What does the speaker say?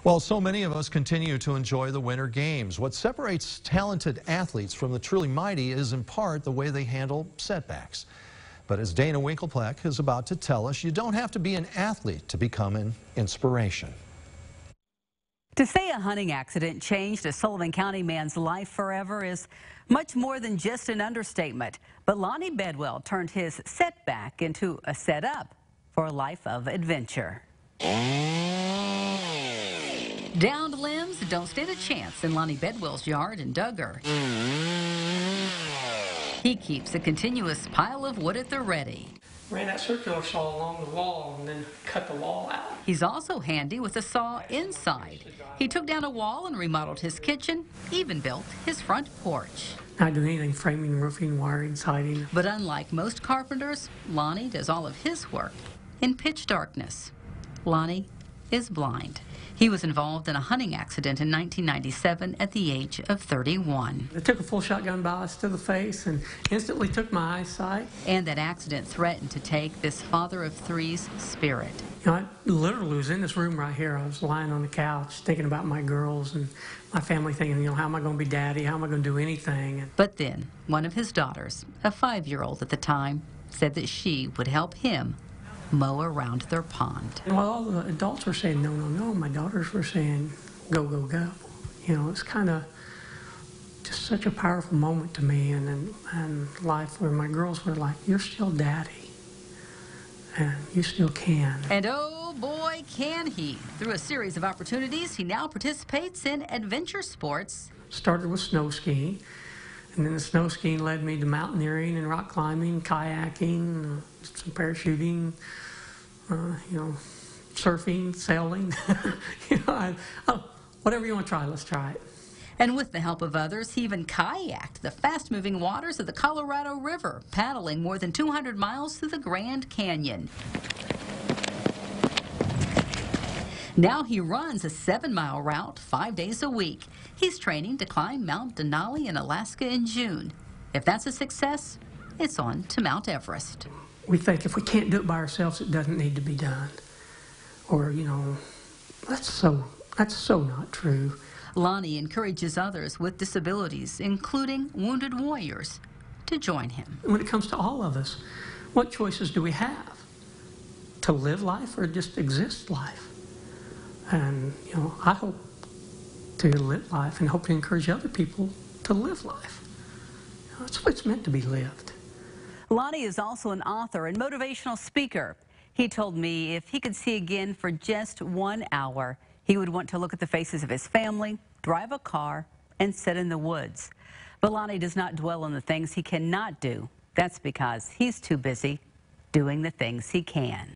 Well, so many of us continue to enjoy the Winter Games. What separates talented athletes from the truly mighty is in part the way they handle setbacks. But as Dana Winklepleck is about to tell us, you don't have to be an athlete to become an inspiration. To say a hunting accident changed a Sullivan County man's life forever is much more than just an understatement. But Lonnie Bedwell turned his setback into a setup for a life of adventure. Downed limbs don't stand a chance in Lonnie Bedwell's yard in Duggar. He keeps a continuous pile of wood at the ready. Ran that circular saw along the wall and then cut the wall out. He's also handy with a saw inside. He took down a wall and remodeled his kitchen, even built his front porch. Not doing anything, framing, roofing, wiring, siding. But unlike most carpenters, Lonnie does all of his work in pitch darkness. Lonnie is blind. He was involved in a hunting accident in 1997 at the age of 31. I took a full shotgun blast to the face and instantly took my eyesight. And that accident threatened to take this father of three's spirit. You know, I literally was in this room right here. I was lying on the couch thinking about my girls and my family, thinking, you know, how am I going to be daddy? How am I going to do anything? But then one of his daughters, a 5-year-old at the time, said that she would help him mow around their pond. And while all the adults were saying, no, no, no, my daughters were saying, go, go, go. You know, it's kind of just such a powerful moment to me and life where my girls were like, you're still daddy, and you still can. And oh boy, can he. Through a series of opportunities, he now participates in adventure sports. Started with snow skiing. And then the snow skiing led me to mountaineering and rock climbing, kayaking, some parachuting, you know, surfing, sailing. You know, whatever you want to try, let's try it. And with the help of others, he even kayaked the fast-moving waters of the Colorado River, paddling more than 200 miles through the Grand Canyon. Now he runs a 7-mile route 5 days a week. He's training to climb Mount Denali in Alaska in June. If that's a success, it's on to Mount Everest. We think if we can't do it by ourselves, it doesn't need to be done. Or, you know, that's so not true. Lonnie encourages others with disabilities, including wounded warriors, to join him. When it comes to all of us, what choices do we have? To live life or just exist life? And, you know, I hope to live life and hope to encourage other people to live life. You know, that's what it's meant to be lived. Lonnie is also an author and motivational speaker. He told me if he could see again for just 1 hour, he would want to look at the faces of his family, drive a car, and sit in the woods. But Lonnie does not dwell on the things he cannot do. That's because he's too busy doing the things he can.